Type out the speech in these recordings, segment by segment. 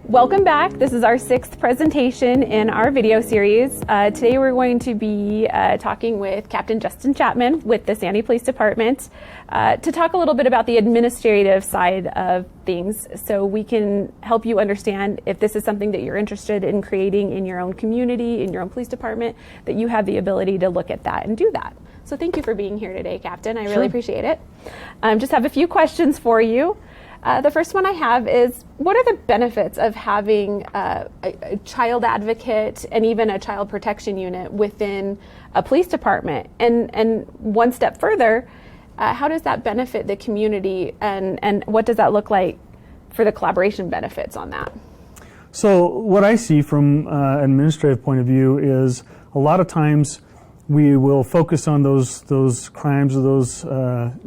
Welcome back. This is our 6th presentation in our video series. Today we're going to be talking with Captain Justin Chapman with the Sandy Police Department to talk a little bit about the administrative side of things so we can help you understand if this is something that you're interested in creating in your own community, in your own police department, that you have the ability to look at that and do that. So thank you for being here today, Captain. I really appreciate it. Just have a few questions for you. The first one I have is, what are the benefits of having a child advocate and even a child protection unit within a police department? And one step further, how does that benefit the community, and what does that look like for the collaboration benefits on that? So what I see from an administrative point of view is a lot of times we will focus on those crimes or those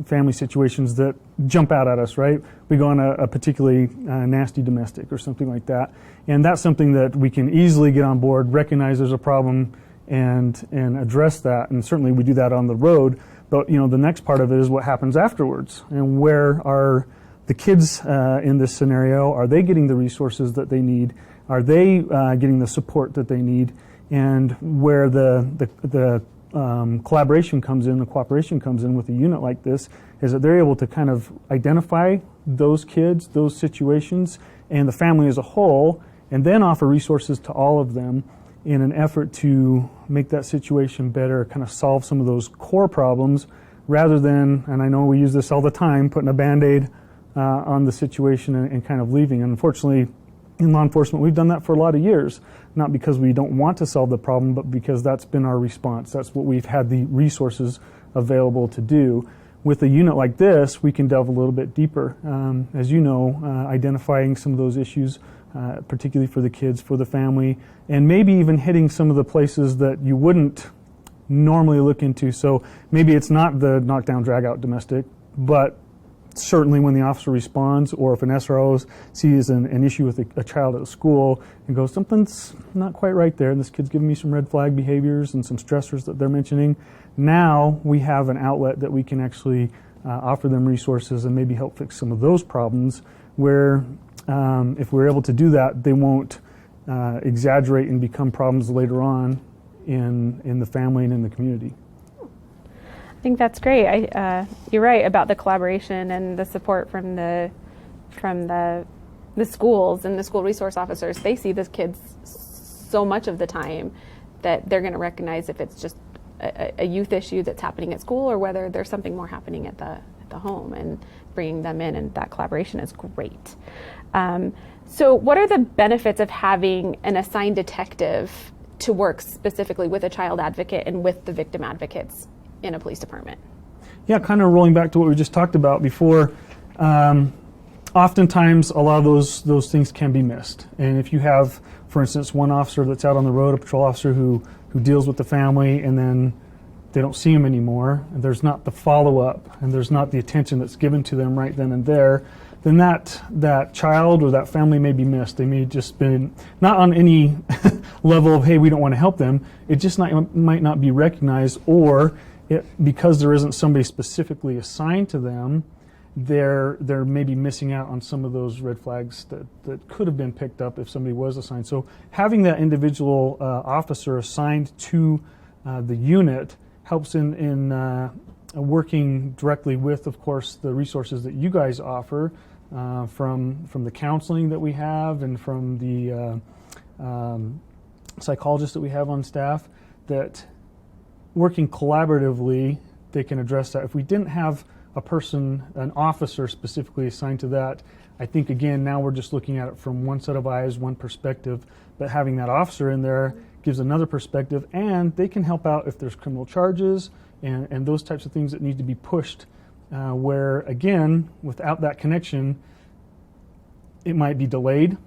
family situations that jump out at us, right? We go on a particularly nasty domestic or something like that. And that's something that we can easily get on board, recognize there's a problem, and address that. And certainly we do that on the road. But the next part of it is what happens afterwards. And where are the kids in this scenario? Are they getting the resources that they need? Are they getting the support that they need? And where the collaboration comes in, the cooperation comes in with a unit like this, is that they're able to kind of identify those kids, those situations, and the family as a whole, and then offer resources to all of them in an effort to make that situation better, kind of solve some of those core problems, rather than, and I know we use this all the time, putting a Band-Aid on the situation and kind of leaving. And unfortunately, in law enforcement, we've done that for a lot of years, not because we don't want to solve the problem, but because that's been our response. That's what we've had the resources available to do. With a unit like this, we can delve a little bit deeper. As you know, identifying some of those issues, particularly for the kids, for the family, and maybe even hitting some of the places that you wouldn't normally look into. So maybe it's not the knockdown, drag out domestic, but certainly when the officer responds, or if an SRO sees an issue with a child at a school and goes, something's not quite right there, and this kid's giving me some red flag behaviors and some stressors that they're mentioning, now we have an outlet that we can actually offer them resources and maybe help fix some of those problems, where if we're able to do that, they won't exaggerate and become problems later on in the family and in the community. I think that's great. You're right about the collaboration and the support from the schools and the school resource officers. They see the kids so much of the time that they're going to recognize if it's just a youth issue that's happening at school or whether there's something more happening at the home, and bringing them in, and that collaboration is great. So what are the benefits of having an assigned detective to work specifically with a child advocate and with the victim advocates in a police department? Yeah, kind of rolling back to what we just talked about before, oftentimes a lot of those things can be missed. And if you have, for instance, one officer that's out on the road, a patrol officer who deals with the family, and then they don't see him anymore, and there's not the follow-up, and there's not the attention that's given to them right then and there, then that child or that family may be missed. They may just been not on any level of, hey, we don't want to help them. It just might not be recognized, or because there isn't somebody specifically assigned to them, they're maybe missing out on some of those red flags that could have been picked up if somebody was assigned. So having that individual officer assigned to the unit helps in working directly with, of course, the resources that you guys offer, from the counseling that we have and from the psychologists that we have on staff, that working collaboratively, they can address that. If we didn't have an officer specifically assigned to that, I think, again, now we're just looking at it from one set of eyes, one perspective, but having that officer in there gives another perspective, and they can help out if there's criminal charges and those types of things that need to be pushed, where, again, without that connection, it might be delayed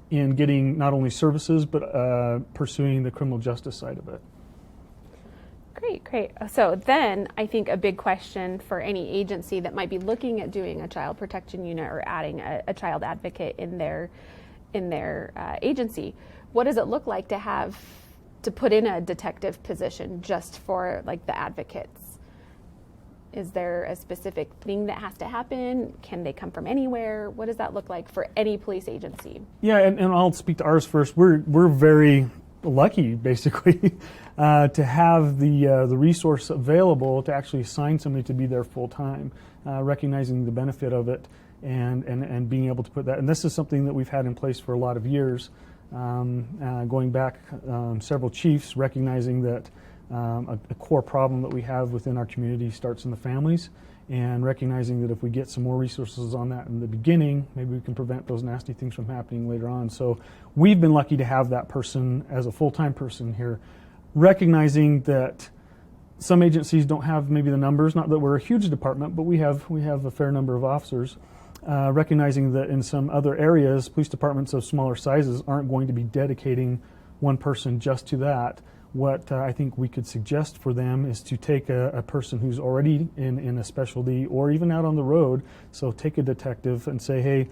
in getting not only services, but pursuing the criminal justice side of it. Great. So then I think a big question for any agency that might be looking at doing a child protection unit or adding a child advocate in their agency, what does it look like to put in a detective position just for like the advocates? Is there a specific thing that has to happen? Can they come from anywhere? What does that look like for any police agency? Yeah, and I'll speak to ours first. We're very lucky, basically, to have the resource available to actually assign somebody to be there full time, recognizing the benefit of it and being able to put that. And this is something that we've had in place for a lot of years, going back several chiefs, recognizing that a core problem that we have within our community starts in the families, and recognizing that if we get some more resources on that in the beginning, maybe we can prevent those nasty things from happening later on. So we've been lucky to have that person as a full-time person here, recognizing that some agencies don't have maybe the numbers, not that we're a huge department, but we have a fair number of officers, recognizing that in some other areas, police departments of smaller sizes aren't going to be dedicating one person just to that. What I think we could suggest for them is to take a person who's already in a specialty or even out on the road. So take a detective and say, hey,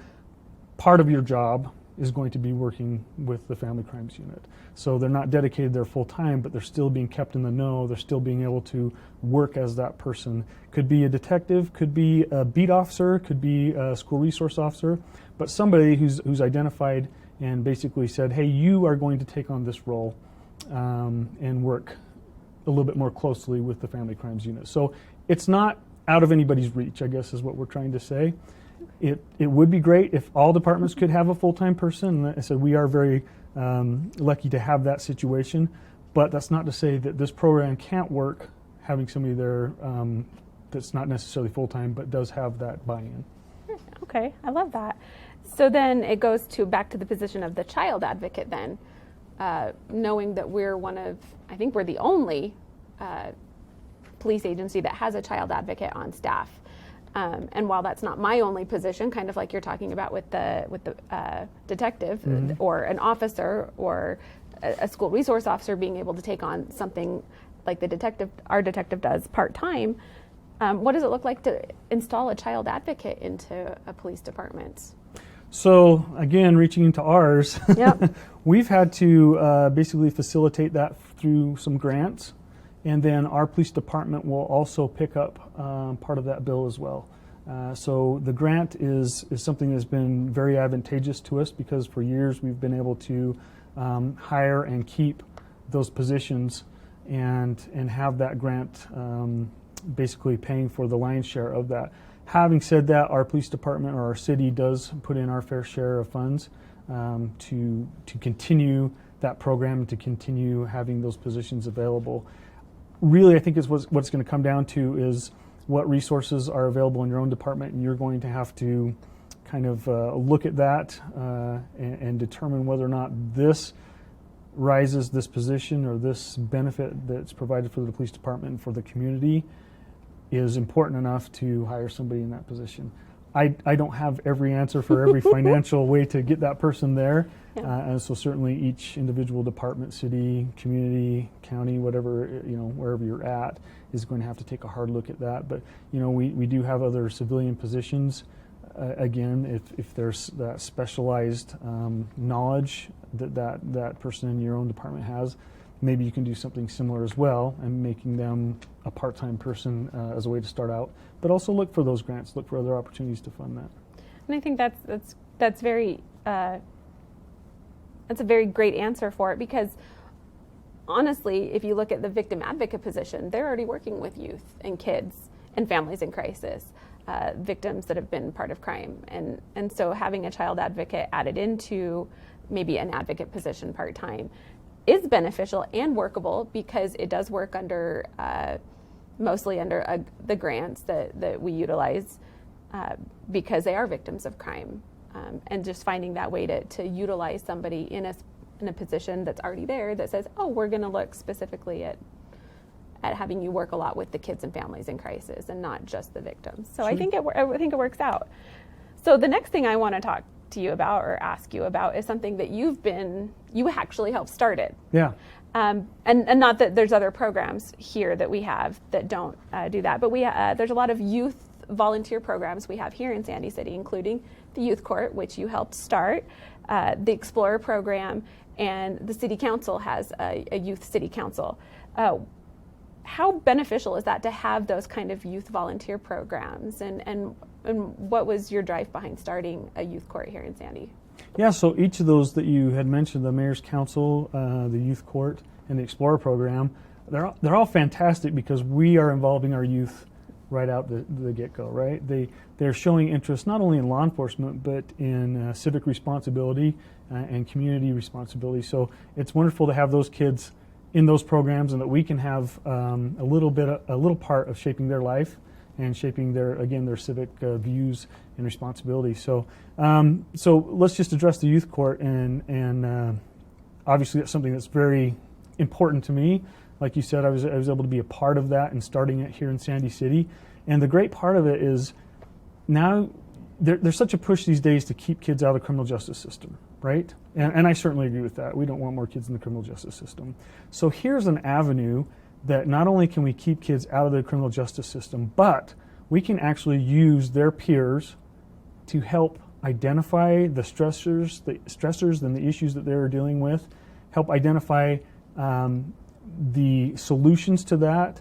part of your job is going to be working with the family crimes unit. So they're not dedicated there full time, but they're still being kept in the know. They're still being able to work as that person. Could be a detective, could be a beat officer, could be a school resource officer, but somebody who's identified and basically said, hey, you are going to take on this role. And work a little bit more closely with the family crimes unit. So it's not out of anybody's reach, I guess is what we're trying to say. It would be great if all departments could have a full-time person. And I said we are very lucky to have that situation, but that's not to say that this program can't work having somebody there that's not necessarily full-time but does have that buy-in. Okay, I love that. So then it goes back to the position of the child advocate then. Knowing that I think we're the only police agency that has a child advocate on staff. And while that's not my only position, kind of like you're talking about with the detective or an officer or a school resource officer being able to take on something like our detective does part-time, what does it look like to install a child advocate into a police department? So again, reaching into ours, yep. We've had to basically facilitate that through some grants, and then our police department will also pick up part of that bill as well. So the grant is something that's been very advantageous to us because for years we've been able to hire and keep those positions and have that grant basically paying for the lion's share of that. Having said that, our police department or our city does put in our fair share of funds to continue that program, to continue having those positions available. Really, I think is what's going to come down to is what resources are available in your own department, and you're going to have to kind of look at that and determine whether or not this rises this position or this benefit that's provided for the police department and for the community is important enough to hire somebody in that position. I don't have every answer for every financial way to get that person there, and so certainly each individual department, city, community, county, whatever, wherever you're at, is going to have to take a hard look at that. But we do have other civilian positions. Again, if there's that specialized knowledge that person in your own department has, maybe you can do something similar as well and making them a part-time person as a way to start out. But also look for those grants, look for other opportunities to fund that. And I think that's very that's a very great answer for it, because honestly, if you look at the victim advocate position, they're already working with youth and kids and families in crisis, victims that have been part of crime. And so having a child advocate added into maybe an advocate position part-time is beneficial and workable, because it does work under mostly under the grants that we utilize because they are victims of crime, and just finding that way to utilize somebody in a position that's already there that says, oh, we're going to look specifically at having you work a lot with the kids and families in crisis and not just the victims. So sure. I think it works out. So the next thing I want to talk to you about or ask you about is something that you actually helped start it. Yeah. And not that there's other programs here that we have that don't do that, but there's a lot of youth volunteer programs we have here in Sandy City, including the Youth Court, which you helped start, the Explorer program, and the City Council has a Youth City Council. how beneficial is that to have those kind of youth volunteer programs, and what was your drive behind starting a youth court here in Sandy? Yeah, so each of those that you had mentioned, the Mayor's Council, the Youth Court, and the Explorer program, they're all fantastic because we are involving our youth right out the get-go, right? They're showing interest not only in law enforcement, but in civic responsibility and community responsibility. So it's wonderful to have those kids in those programs, and that we can have a little part of shaping their life and shaping their civic views and responsibility. So let's just address the youth court, and obviously that's something that's very important to me. Like you said, I was able to be a part of that and starting it here in Sandy City. And the great part of it is now there's such a push these days to keep kids out of the criminal justice system, right? And I certainly agree with that. We don't want more kids in the criminal justice system. So here's an avenue that not only can we keep kids out of the criminal justice system, but we can actually use their peers to help identify the stressors and the issues that they're dealing with, help identify the solutions to that,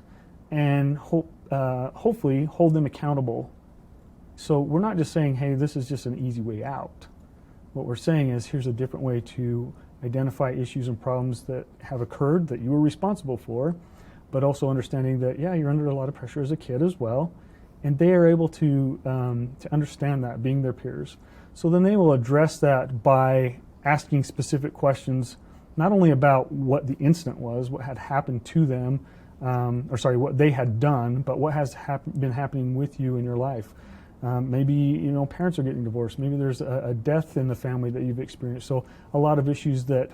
and hopefully hold them accountable. So we're not just saying, hey, this is just an easy way out. What we're saying is, here's a different way to identify issues and problems that have occurred that you were responsible for, but also understanding that, yeah, you're under a lot of pressure as a kid as well, and they are able to understand that, being their peers. So then they will address that by asking specific questions, not only about what the incident was, what had happened to them, what they had done, but what has been happening with you in your life. Maybe, parents are getting divorced. Maybe there's a death in the family that you've experienced. So a lot of issues that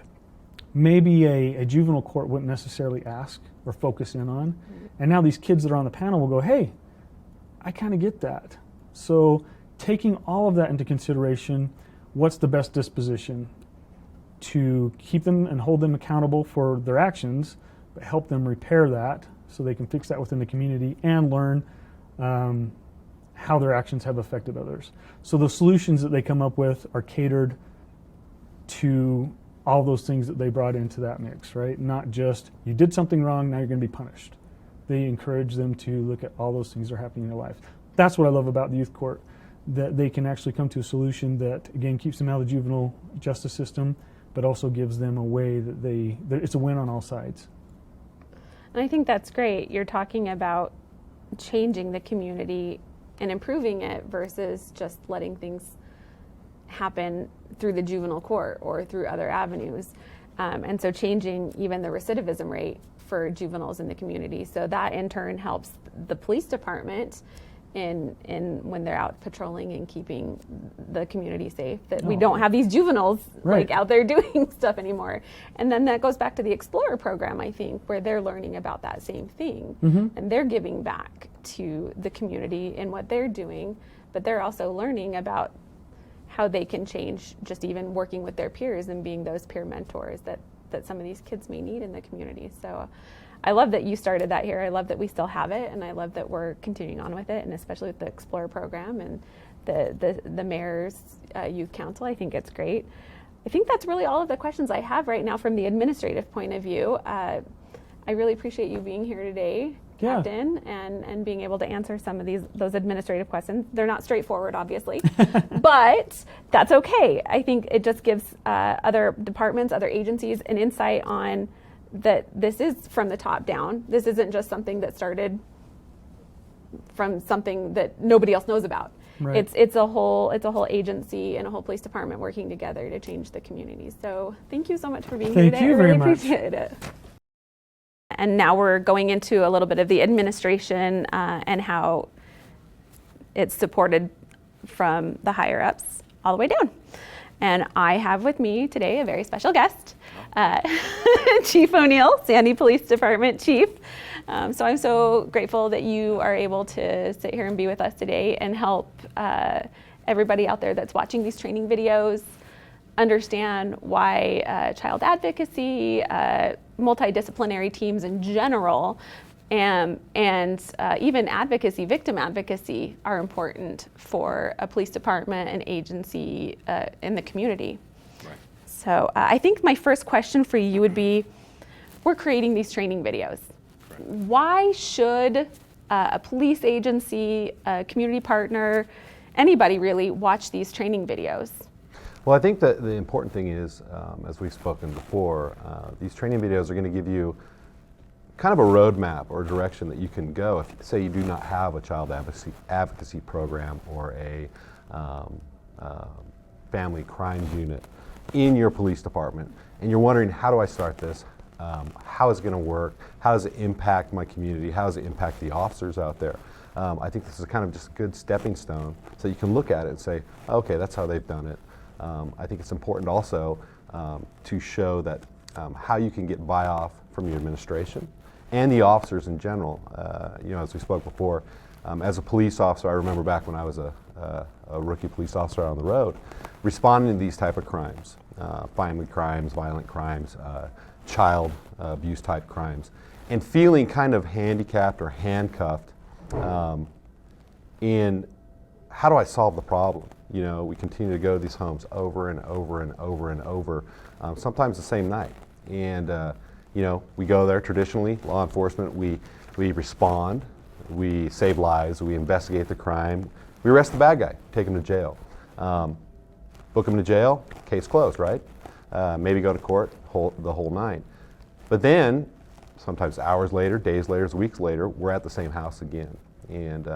maybe a juvenile court wouldn't necessarily ask or focus in on. Mm-hmm. And now these kids that are on the panel will go, hey, I kind of get that. So taking all of that into consideration, what's the best disposition to keep them and hold them accountable for their actions, but help them repair that so they can fix that within the community and learn how their actions have affected others. So the solutions that they come up with are catered to all those things that they brought into that mix, right? Not just, you did something wrong, now you're going to be punished. They encourage them to look at all those things that are happening in their life. That's what I love about the youth court, that they can actually come to a solution that, again, keeps them out of the juvenile justice system, but also gives them a way that it's a win on all sides. And I think that's great. You're talking about changing the community and improving it versus just letting things happen through the juvenile court or through other avenues. And so changing even the recidivism rate for juveniles in the community. So that in turn helps the police department in when they're out patrolling and keeping the community safe, that we don't have these juveniles like out there doing stuff anymore. And then that goes back to the Explorer program, I think, where they're learning about that same thing. Mm-hmm. And they're giving back to the community in what they're doing, but they're also learning about how they can change, just even working with their peers and being those peer mentors that some of these kids may need in the community. So I love that you started that here. I love that we still have it, and I love that we're continuing on with it, and especially with the Explorer program and the Mayor's Youth Council. I think it's great. I think that's really all of the questions I have right now from the administrative point of view. I really appreciate you being here today, Captain, and being able to answer some of those administrative questions. They're not straightforward, obviously, but that's okay. I think it just gives other departments, other agencies an insight on that this is from the top down. This isn't just something that started from something that nobody else knows about. Right. It's a whole agency and a whole police department working together to change the community. So thank you so much for being here today. Thank you very much. I really appreciate it. And now we're going into a little bit of the administration and how it's supported from the higher ups all the way down. And I have with me today a very special guest, Chief O'Neill, Sandy Police Department Chief. So I'm so grateful that you are able to sit here and be with us today and help everybody out there that's watching these training videos understand why child advocacy, multidisciplinary teams in general, and even advocacy, victim advocacy, are important for a police department and agency in the community. Right. So I think my first question for you would be, we're creating these training videos. Right. why should a police agency, a community partner, anybody really watch these training videos? Well, I think that the important thing is, as we've spoken before, these training videos are going to give you kind of a roadmap or direction that you can go if, say, you do not have a child advocacy program or a family crimes unit in your police department, and you're wondering, how do I start this? How is it going to work? How does it impact my community? How does it impact the officers out there? I think this is kind of just a good stepping stone so you can look at it and say, okay, that's how they've done it. I think it's important also to show that how you can get buy-off from your administration and the officers in general. As we spoke before, as a police officer, I remember back when I was a rookie police officer on the road, responding to these type of crimes, family crimes, violent crimes, child abuse type crimes, and feeling kind of handicapped or handcuffed in how do I solve the problem? We continue to go to these homes over and over and over and over, sometimes the same night. And we go there traditionally, law enforcement, we respond, we save lives, we investigate the crime, we arrest the bad guy, take him to jail. Book him to jail, case closed, right? Maybe go to court, the whole nine. But then, sometimes hours later, days later, weeks later, we're at the same house again. And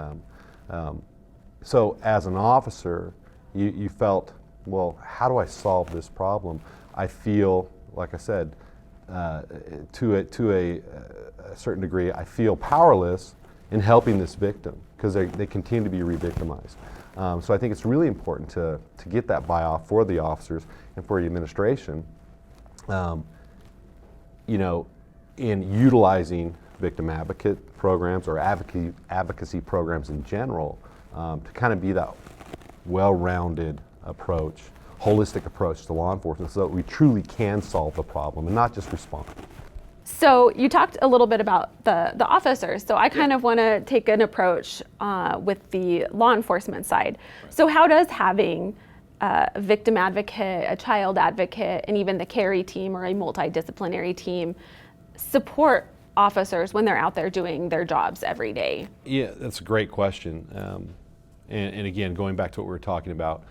so as an officer, you felt, well, how do I solve this problem? I feel, like I said, to a certain degree, I feel powerless in helping this victim because they continue to be re-victimized. So I think it's really important to get that buy-off for the officers and for the administration, in utilizing victim advocate programs or advocacy programs in general, to kind of be that well-rounded approach, holistic approach to law enforcement so that we truly can solve the problem and not just respond. So you talked a little bit about the officers. So I kind of want to take an approach with the law enforcement side. So how does having a victim advocate, a child advocate, and even the carry team or a multidisciplinary team support officers when they're out there doing their jobs every day? Yeah, that's a great question. And again, going back to what we were talking about,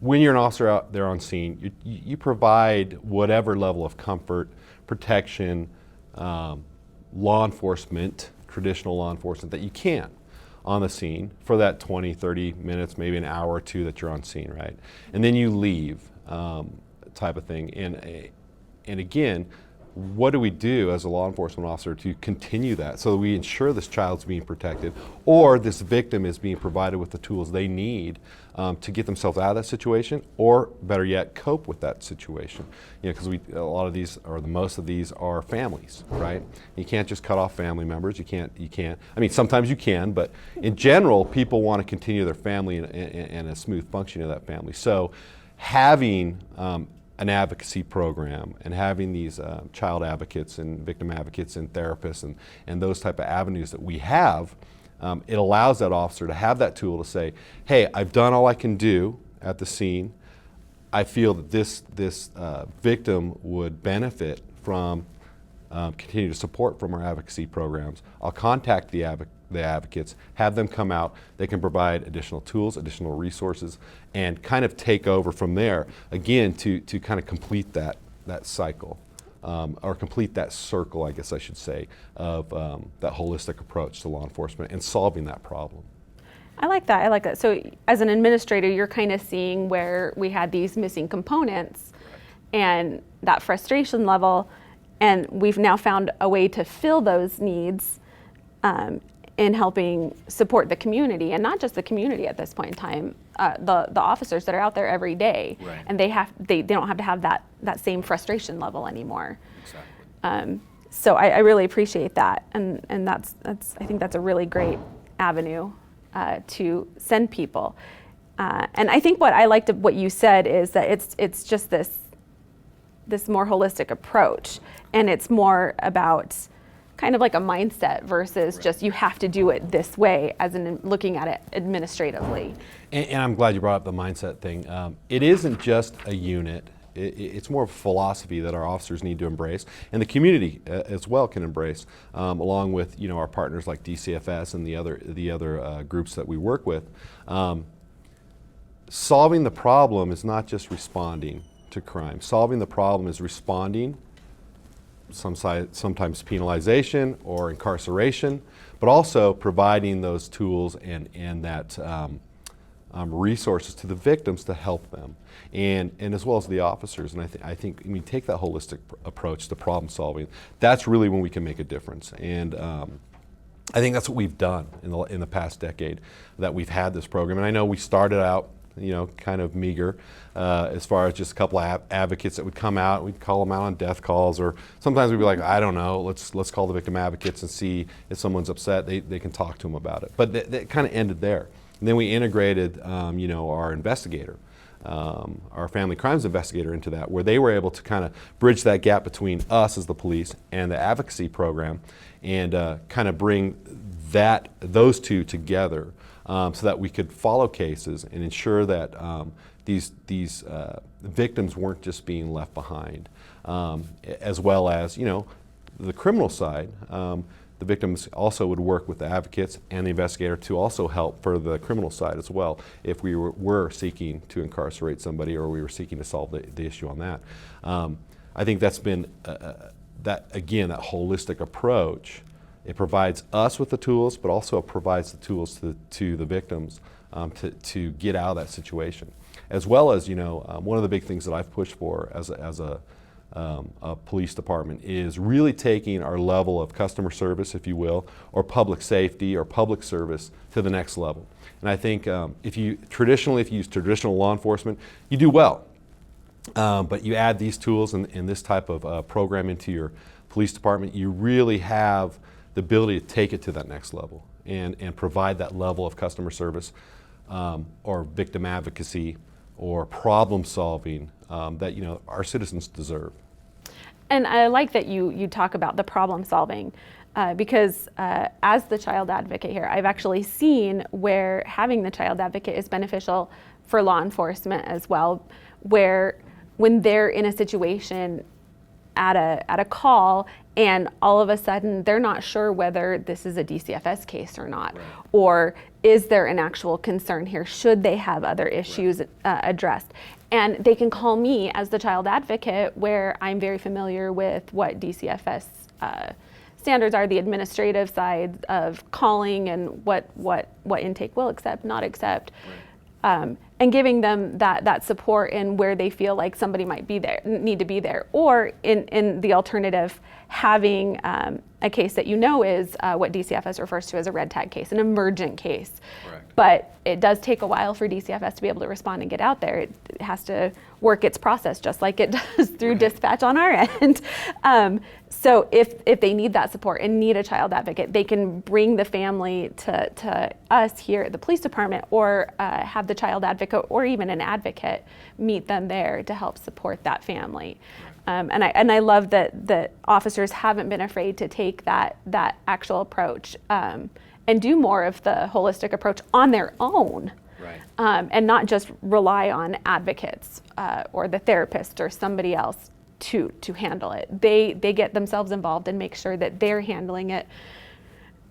when you're an officer out there on scene, you provide whatever level of comfort, protection, law enforcement, traditional law enforcement that you can on the scene for that 20, 30 minutes, maybe an hour or two that you're on scene, right? And then you leave, type of thing. And again, what do we do as a law enforcement officer to continue that so that we ensure this child's being protected or this victim is being provided with the tools they need to get themselves out of that situation, or better yet, cope with that situation? Because a lot of these, or most of these, are families, right? You can't just cut off family members. You can't. I mean, sometimes you can, but in general, people want to continue their family and a smooth functioning of that family. So, having an advocacy program and having these child advocates and victim advocates and therapists and those type of avenues that we have, it allows that officer to have that tool to say, hey, I've done all I can do at the scene. I feel that this victim would benefit from continued support from our advocacy programs. I'll contact the advocates, have them come out. They can provide additional tools, additional resources, and kind of take over from there, again, to kind of complete that cycle, or complete that circle, I guess I should say, of that holistic approach to law enforcement and solving that problem. I like that. So as an administrator, you're kind of seeing where we had these missing components and that frustration level, and we've now found a way to fill those needs in helping support the community, and not just the community at this point in time, the officers that are out there every day, right. And they don't have to have that same frustration level anymore. Exactly. So I really appreciate that, and that's I think that's a really great avenue to send people. And I think what I liked of what you said is that it's just this more holistic approach, and it's more about kind of like a mindset versus just you have to do it this way, as in looking at it administratively. And I'm glad you brought up the mindset thing. It isn't just a unit it's more of a philosophy that our officers need to embrace, and the community as well can embrace, along with our partners like DCFS and the other groups that we work with. Solving the problem is not just responding to crime. Solving the problem is responding, sometimes penalization or incarceration, but also providing those tools and that resources to the victims to help them, and as well as the officers. And I think when we take that holistic approach to problem solving, that's really when we can make a difference. And I think that's what we've done in the past decade that we've had this program. And I know we started out kind of meager as far as just a couple of advocates that would come out. We'd call them out on death calls, or sometimes we'd be like, I don't know, let's call the victim advocates and see if someone's upset, they can talk to them about it. But that kind of ended there. And then we integrated our investigator, our family crimes investigator into that, where they were able to kind of bridge that gap between us as the police and the advocacy program, and kind of bring those two together, so that we could follow cases and ensure that these victims weren't just being left behind, as well as the criminal side. The victims also would work with the advocates and the investigator to also help for the criminal side as well, if we were seeking to incarcerate somebody or we were seeking to solve the issue on that. I think that's been that holistic approach. It provides us with the tools, but also it provides the tools to the victims to get out of that situation. As well as, one of the big things that I've pushed for as a police department is really taking our level of customer service, if you will, or public safety or public service to the next level. And I think if you use traditional law enforcement, you do well. But you add these tools and this type of program into your police department, you really have the ability to take it to that next level and provide that level of customer service or victim advocacy or problem solving that our citizens deserve. And I like that you talk about the problem solving, because as the child advocate here, I've actually seen where having the child advocate is beneficial for law enforcement as well, where when they're in a situation at a call and all of a sudden they're not sure whether this is a DCFS case or not, right, or is there an actual concern here? Should they have other issues addressed? And they can call me as the child advocate, where I'm very familiar with what DCFS standards are, the administrative side of calling and what intake will accept, not accept. Right. And giving them that support in where they feel like somebody might need to be there, or in the alternative, having a case that is what DCFS refers to as a red tag case, an emergent case. Correct. But it does take a while for DCFS to be able to respond and get out there. It has to work its process just like it does through right. dispatch on our end. So if they need that support and need a child advocate, they can bring the family to us here at the police department, or have the child advocate or even an advocate meet them there to help support that family. And I love that officers haven't been afraid to take that actual approach and do more of the holistic approach on their own. Right. And not just rely on advocates or the therapist or somebody else to handle it. They get themselves involved and make sure that they're handling it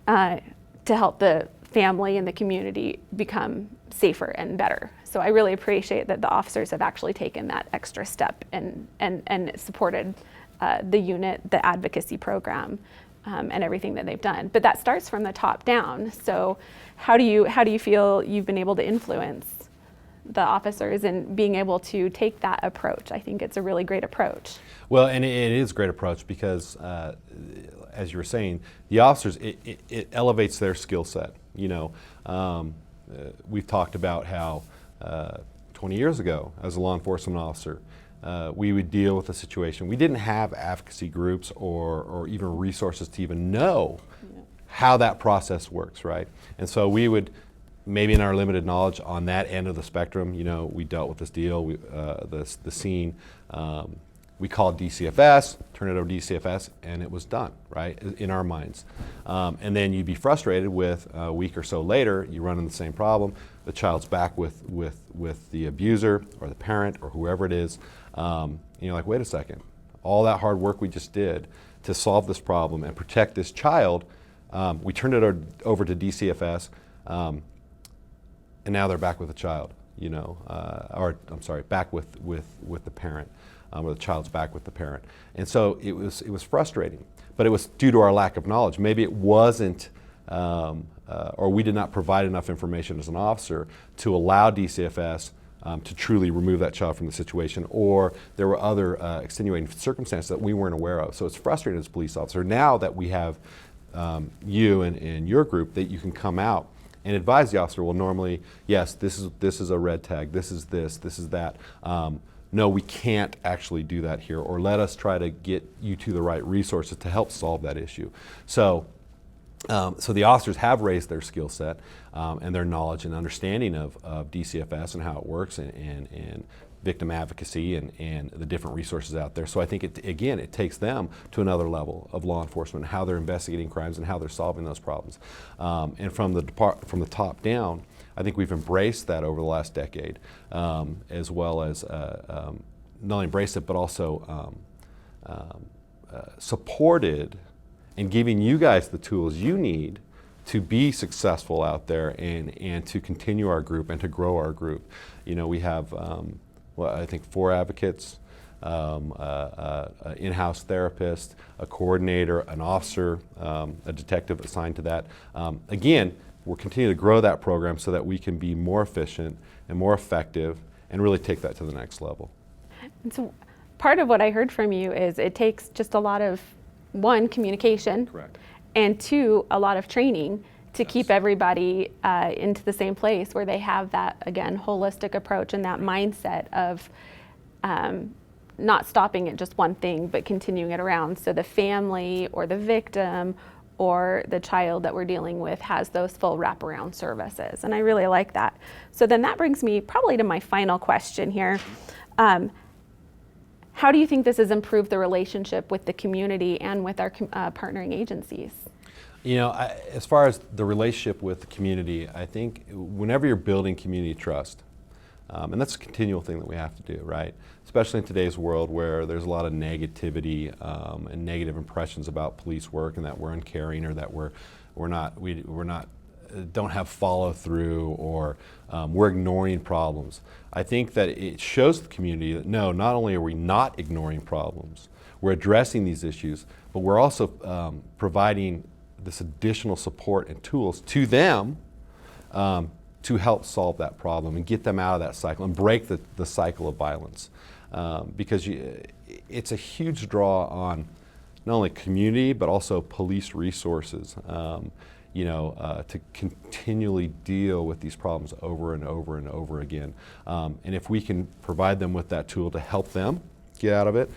to help the family and the community become safer and better. So I really appreciate that the officers have actually taken that extra step and supported the unit, the advocacy program, and everything that they've done. But that starts from the top down. So how do you feel you've been able to influence the officers in being able to take that approach? I think it's a really great approach. Well, and it is a great approach because, as you were saying, the officers, it elevates their skill set. We've talked about how 20 years ago, as a law enforcement officer, we would deal with a situation. We didn't have advocacy groups or even resources to even know how that process works, right? And so we would, maybe in our limited knowledge on that end of the spectrum, we dealt with this deal, the scene, We called DCFS, turned it over to DCFS, and it was done, right, in our minds. And then you'd be frustrated with a week or so later, you run into the same problem, the child's back with the abuser or the parent or whoever it is, and you're like, wait a second, all that hard work we just did to solve this problem and protect this child, we turned it over to DCFS, and now they're back with the child, or I'm sorry, back with the parent. Or the child's back with the parent. And so it was frustrating, but it was due to our lack of knowledge. Maybe it wasn't, or we did not provide enough information as an officer to allow DCFS to truly remove that child from the situation, or there were other extenuating circumstances that we weren't aware of. So it's frustrating as a police officer. Now that we have you and your group, that you can come out and advise the officer, well, normally, yes, this is a red tag, this is that. No, we can't actually do that here, or let us try to get you to the right resources to help solve that issue. So the officers have raised their skill set and their knowledge and understanding of DCFS and how it works, and victim advocacy and the different resources out there. So I think it takes them to another level of law enforcement, how they're investigating crimes and how they're solving those problems. And from the top down, I think we've embraced that over the last decade, as well as not only embraced it, but also supported and giving you guys the tools you need to be successful out there and to continue our group and to grow our group. We have, I think 4 advocates, an in-house therapist, a coordinator, an officer, a detective assigned to that. Again, we're continuing to grow that program so that we can be more efficient and more effective and really take that to the next level. And so part of what I heard from you is it takes just a lot of, 1, communication. Correct. And 2, a lot of training to keep everybody into the same place where they have that, again, holistic approach and that mindset of not stopping at just one thing, but continuing it around. So the family or the victim or the child that we're dealing with has those full wraparound services. And I really like that. So then that brings me probably to my final question here. How do you think this has improved the relationship with the community and with our partnering agencies? As far as the relationship with the community, I think whenever you're building community trust, and that's a continual thing that we have to do, right? Especially in today's world where there's a lot of negativity and negative impressions about police work, and that we're uncaring, or that we don't have follow through, or we're ignoring problems. I think that it shows the community that no, not only are we not ignoring problems, we're addressing these issues, but we're also providing this additional support and tools to them to help solve that problem and get them out of that cycle and break the cycle of violence. Because it's a huge draw on not only community, but also police resources, to continually deal with these problems over and over and over again. And if we can provide them with that tool to help them get out of it,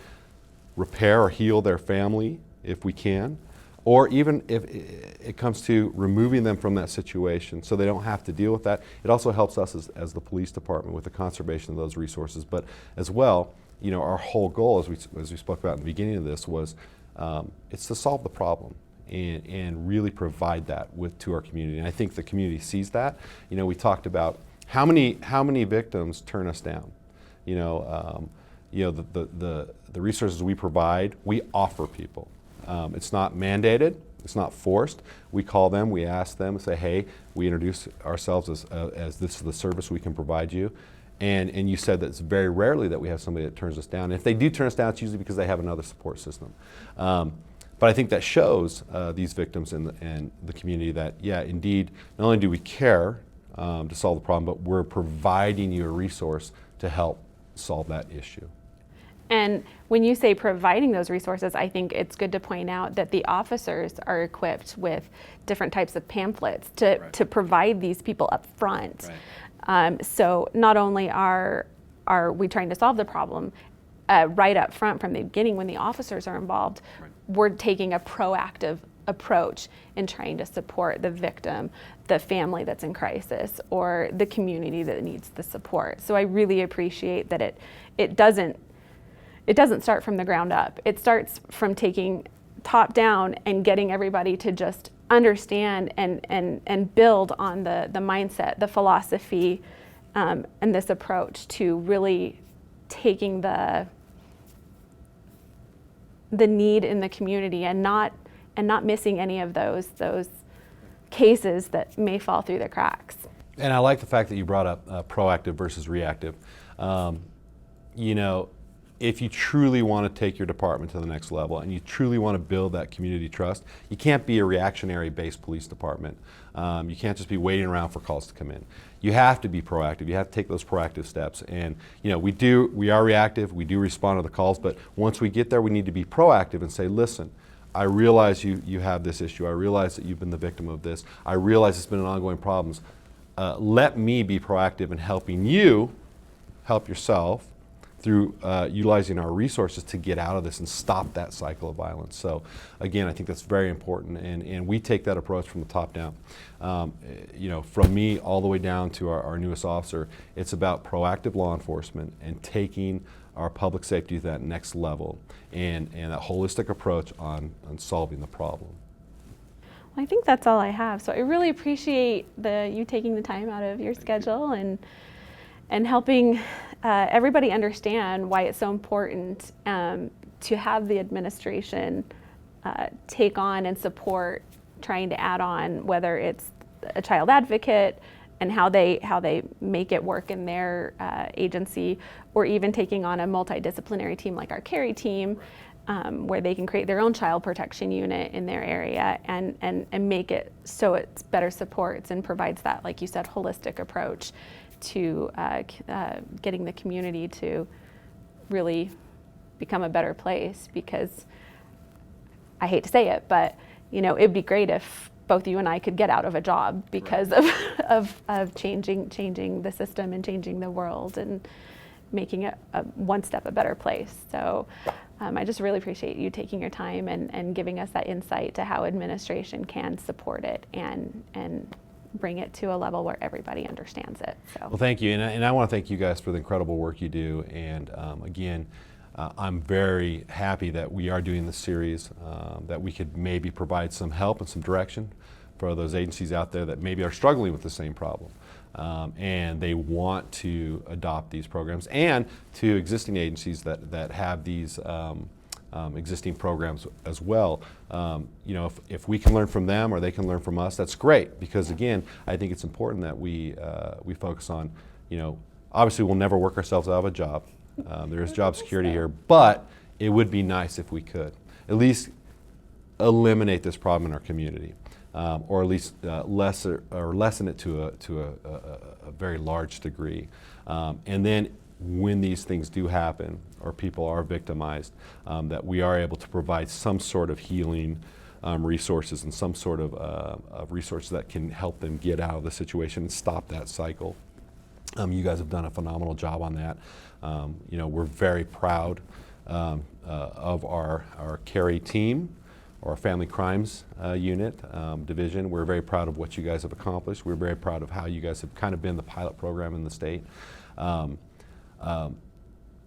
repair or heal their family if we can, or even if it comes to removing them from that situation so they don't have to deal with that. It also helps us as the police department with the conservation of those resources. But as well, our whole goal, as we spoke about in the beginning of this, was it's to solve the problem and really provide that to our community. And I think the community sees that. We talked about how many victims turn us down. The resources we provide, we offer people. It's not mandated, it's not forced. We call them, we ask them, say, hey, we introduce ourselves as this is the service we can provide you. And you said that it's very rarely that we have somebody that turns us down. And if they do turn us down, it's usually because they have another support system. But I think that shows these victims and the community that, yeah, indeed, not only do we care to solve the problem, but we're providing you a resource to help solve that issue. And when you say providing those resources, I think it's good to point out that the officers are equipped with different types of pamphlets to provide these people up front. Right. So not only are we trying to solve the problem right up front from the beginning when the officers are involved, right, we're taking a proactive approach in trying to support the victim, the family that's in crisis, or the community that needs the support. So I really appreciate that it doesn't it doesn't start from the ground up. It starts from taking top down and getting everybody to just understand and build on the mindset, the philosophy, and this approach to really taking the need in the community and not missing any of those cases that may fall through the cracks. And I like the fact that you brought up proactive versus reactive. You know, if you truly want to take your department to the next level and you truly want to build that community trust, you can't be a reactionary-based police department. You can't just be waiting around for calls to come in. You have to be proactive. You have to take those proactive steps. And you know, we are reactive. We do respond to the calls, but once we get there, we need to be proactive and say, listen, I realize you have this issue. I realize that you've been the victim of this. I realize it's been an ongoing problem. Let me be proactive in helping you help yourself through utilizing our resources to get out of this and stop that cycle of violence. So again, I think that's very important, and we take that approach from the top down. You know, from me all the way down to our newest officer, it's about proactive law enforcement and taking our public safety to that next level and that holistic approach on solving the problem. Well, I think that's all I have. So I really appreciate you taking the time out of your schedule and helping everybody understand why it's so important to have the administration take on and support trying to add on, whether it's a child advocate and how they make it work in their agency, or even taking on a multidisciplinary team like our Carry team, where they can create their own child protection unit in their area and make it so it's better supports and provides that, like you said, holistic approach to getting the community to really become a better place. Because I hate to say it, but you know, it'd be great if both you and I could get out of a job because of changing the system and changing the world and making it one step a better place. So I just really appreciate you taking your time and giving us that insight to how administration can support it and bring it to a level where everybody understands it. So. Well, thank you, and I want to thank you guys for the incredible work you do. And again, I'm very happy that we are doing this series, that we could maybe provide some help and some direction for those agencies out there that maybe are struggling with the same problem. And they want to adopt these programs, and to existing agencies that have these existing programs as well. You know, if we can learn from them or they can learn from us, that's great, because again, I think it's important that we focus on, you know, obviously we'll never work ourselves out of a job. There is job security here, but it would be nice if we could at least eliminate this problem in our community, or at least lessen it to a very large degree. And then when these things do happen or people are victimized, that we are able to provide some sort of healing resources and some sort of resources that can help them get out of the situation and stop that cycle. You guys have done a phenomenal job on that. You know, we're very proud of our Carry team, or our Family Crimes Unit division. We're very proud of what you guys have accomplished. We're very proud of how you guys have kind of been the pilot program in the state.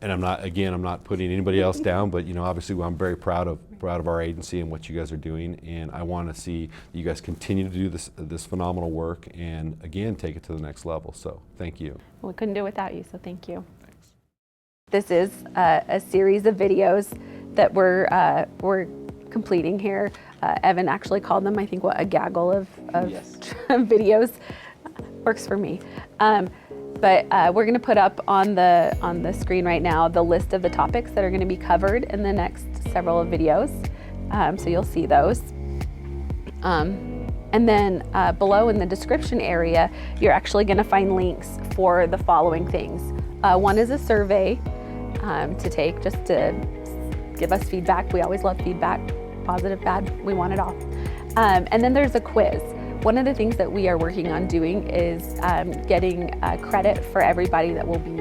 And I'm not putting anybody else down, but you know, obviously I'm very proud of our agency and what you guys are doing, and I want to see you guys continue to do this phenomenal work, and again, take it to the next level. So thank you. We couldn't do it without you, so thank you. Thanks. This is a series of videos that we're completing here. Evan actually called them, I think, a gaggle of yes. videos. Works for me. But we're going to put up on the screen right now the list of the topics that are going to be covered in the next several videos. So you'll see those. And then below in the description area, you're actually going to find links for the following things. One is a survey to take, just to give us feedback. We always love feedback, positive, bad, we want it all. And then there's a quiz. One of the things that we are working on doing is getting credit for everybody that will be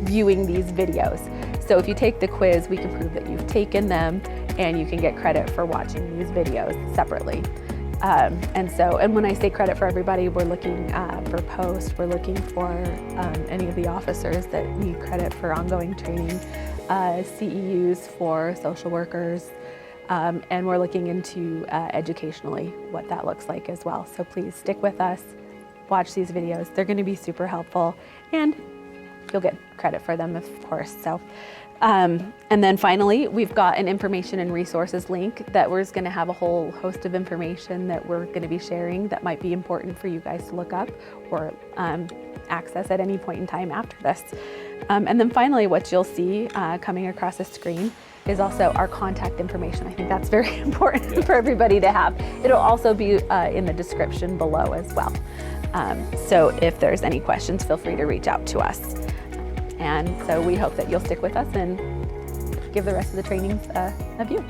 viewing these videos. So if you take the quiz, we can prove that you've taken them, and you can get credit for watching these videos separately. And when I say credit for everybody, we're looking for posts, we're looking for any of the officers that need credit for ongoing training, CEUs for social workers, and we're looking into educationally what that looks like as well. So please stick with us, watch these videos. They're going to be super helpful, and you'll get credit for them, of course. So, and then finally, we've got an information and resources link that we're going to have a whole host of information that we're going to be sharing that might be important for you guys to look up or access at any point in time after this. And then finally, what you'll see coming across the screen is also our contact information. I think that's very important for everybody to have. It'll also be in the description below as well. So if there's any questions, feel free to reach out to us. And so we hope that you'll stick with us and give the rest of the trainings a view.